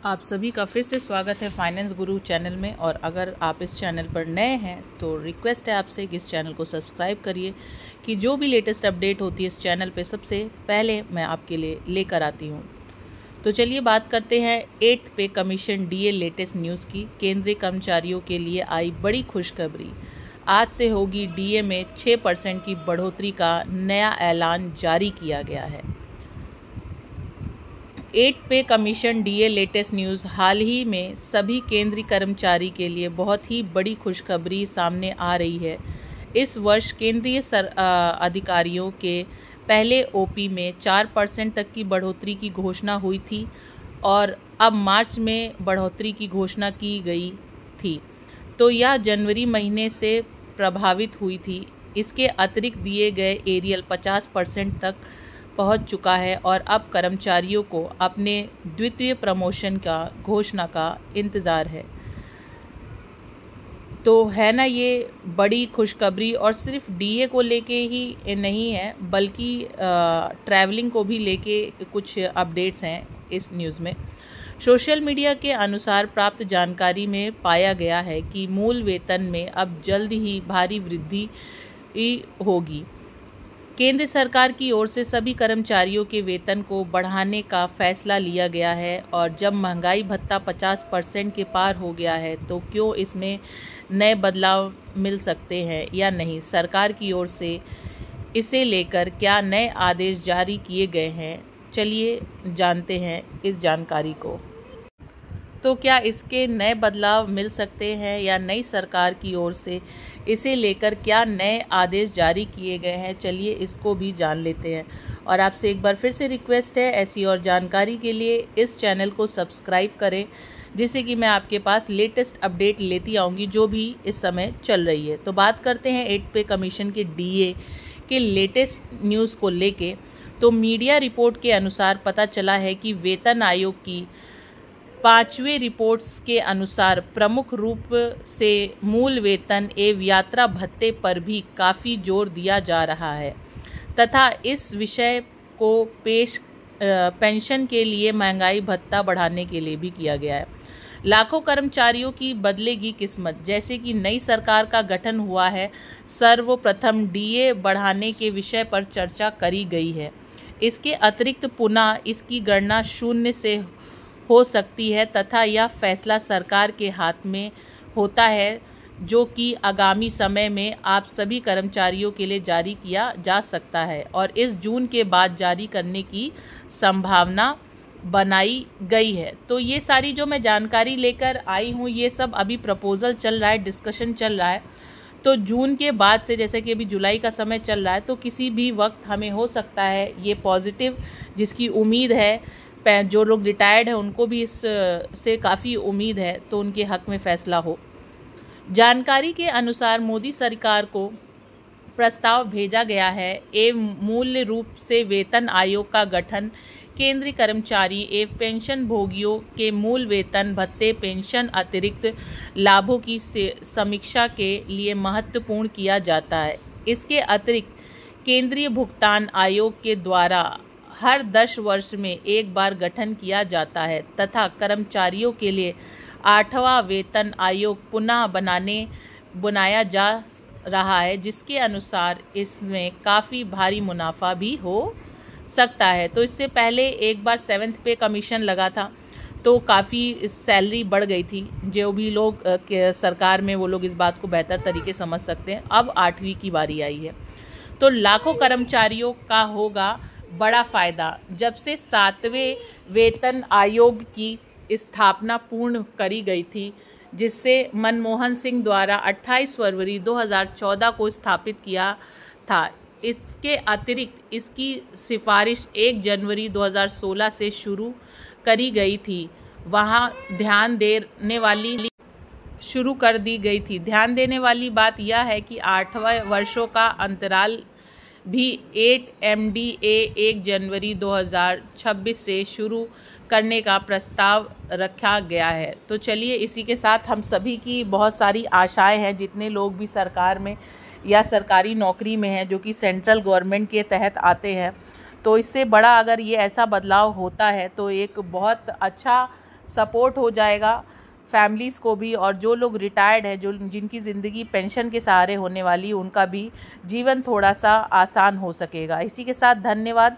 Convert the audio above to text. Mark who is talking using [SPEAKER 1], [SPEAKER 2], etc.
[SPEAKER 1] आप सभी का फिर से स्वागत है फाइनेंस गुरु चैनल में। और अगर आप इस चैनल पर नए हैं तो रिक्वेस्ट है आपसे कि इस चैनल को सब्सक्राइब करिए कि जो भी लेटेस्ट अपडेट होती है इस चैनल पे सबसे पहले मैं आपके लिए लेकर आती हूँ। तो चलिए बात करते हैं 8th पे कमीशन डीए लेटेस्ट न्यूज़ की। केंद्रीय कर्मचारियों के लिए आई बड़ी खुशखबरी। आज से होगी डीए में 6% की बढ़ोतरी का नया ऐलान जारी किया गया है। 8th पे कमीशन डीए लेटेस्ट न्यूज़। हाल ही में सभी केंद्रीय कर्मचारी के लिए बहुत ही बड़ी खुशखबरी सामने आ रही है। इस वर्ष केंद्रीय अधिकारियों के पहले ओपी में 4% तक की बढ़ोतरी की घोषणा हुई थी और अब मार्च में बढ़ोतरी की घोषणा की गई थी, तो यह जनवरी महीने से प्रभावित हुई थी। इसके अतिरिक्त दिए गए एरियल 50% तक पहुंच चुका है और अब कर्मचारियों को अपने द्वितीय प्रमोशन का घोषणा का इंतज़ार है। तो है ना ये बड़ी खुशखबरी। और सिर्फ डीए को लेके ही नहीं है बल्कि ट्रैवलिंग को भी लेके कुछ अपडेट्स हैं इस न्यूज़ में। सोशल मीडिया के अनुसार प्राप्त जानकारी में पाया गया है कि मूल वेतन में अब जल्द ही भारी वृद्धि होगी। केंद्र सरकार की ओर से सभी कर्मचारियों के वेतन को बढ़ाने का फैसला लिया गया है और जब महंगाई भत्ता 50% के पार हो गया है तो क्यों इसमें नए बदलाव मिल सकते हैं या नहीं। सरकार की ओर से इसे लेकर क्या नए आदेश जारी किए गए हैं, चलिए जानते हैं इस जानकारी को। तो क्या इसके नए बदलाव मिल सकते हैं या नई सरकार की ओर से इसे लेकर क्या नए आदेश जारी किए गए हैं, चलिए इसको भी जान लेते हैं। और आपसे एक बार फिर से रिक्वेस्ट है, ऐसी और जानकारी के लिए इस चैनल को सब्सक्राइब करें जिससे कि मैं आपके पास लेटेस्ट अपडेट लेती आऊँगी जो भी इस समय चल रही है। तो बात करते हैं 8th पे कमीशन के डीए के लेटेस्ट न्यूज़ को लेके। तो मीडिया रिपोर्ट के अनुसार पता चला है कि वेतन आयोग की 5वें रिपोर्ट्स के अनुसार प्रमुख रूप से मूल वेतन एवं यात्रा भत्ते पर भी काफ़ी जोर दिया जा रहा है तथा इस विषय को पेंशन के लिए महंगाई भत्ता बढ़ाने के लिए भी किया गया है। लाखों कर्मचारियों की बदलेगी किस्मत। जैसे कि नई सरकार का गठन हुआ है, सर्वप्रथम डीए बढ़ाने के विषय पर चर्चा करी गई है। इसके अतिरिक्त पुनः इसकी गणना शून्य से हो सकती है तथा यह फैसला सरकार के हाथ में होता है जो कि आगामी समय में आप सभी कर्मचारियों के लिए जारी किया जा सकता है और इस जून के बाद जारी करने की संभावना बनाई गई है। तो ये सारी जो मैं जानकारी लेकर आई हूँ ये सब अभी प्रपोजल चल रहा है, डिस्कशन चल रहा है। तो जून के बाद से, जैसे कि अभी जुलाई का समय चल रहा है, तो किसी भी वक्त हमें हो सकता है ये पॉजिटिव, जिसकी उम्मीद है, जो लोग रिटायर्ड हैं उनको भी इस से काफ़ी उम्मीद है, तो उनके हक में फैसला हो। जानकारी के अनुसार मोदी सरकार को प्रस्ताव भेजा गया है एवं मूल रूप से वेतन आयोग का गठन केंद्रीय कर्मचारी एवं पेंशन भोगियों के मूल वेतन भत्ते पेंशन अतिरिक्त लाभों की समीक्षा के लिए महत्वपूर्ण किया जाता है। इसके अतिरिक्त केंद्रीय भुगतान आयोग के द्वारा हर 10 वर्ष में एक बार गठन किया जाता है तथा कर्मचारियों के लिए 8वां वेतन आयोग पुनः बनाया जा रहा है, जिसके अनुसार इसमें काफ़ी भारी मुनाफा भी हो सकता है। तो इससे पहले एक बार 7th पे कमीशन लगा था तो काफ़ी सैलरी बढ़ गई थी। जो भी लोग सरकार में वो लोग इस बात को बेहतर तरीके समझ सकते हैं। अब 8वीं की बारी आई है तो लाखों कर्मचारियों का होगा बड़ा फ़ायदा। जब से 7वें वेतन आयोग की स्थापना पूर्ण करी गई थी, जिससे मनमोहन सिंह द्वारा 28 फरवरी 2014 को स्थापित किया था। इसके अतिरिक्त इसकी सिफारिश 1 जनवरी 2016 से शुरू करी गई थी। वहाँ ध्यान देने वाली बात यह है कि 8 वर्षों का अंतराल भी 8 MDA 1 जनवरी 2026 से शुरू करने का प्रस्ताव रखा गया है। तो चलिए इसी के साथ हम सभी की बहुत सारी आशाएं हैं, जितने लोग भी सरकार में या सरकारी नौकरी में हैं जो कि सेंट्रल गवर्नमेंट के तहत आते हैं, तो इससे बड़ा अगर ये ऐसा बदलाव होता है तो एक बहुत अच्छा सपोर्ट हो जाएगा फैमिलीज़ को भी, और जो लोग रिटायर्ड हैं, जो जिनकी ज़िंदगी पेंशन के सहारे होने वाली, उनका भी जीवन थोड़ा सा आसान हो सकेगा। इसी के साथ धन्यवाद।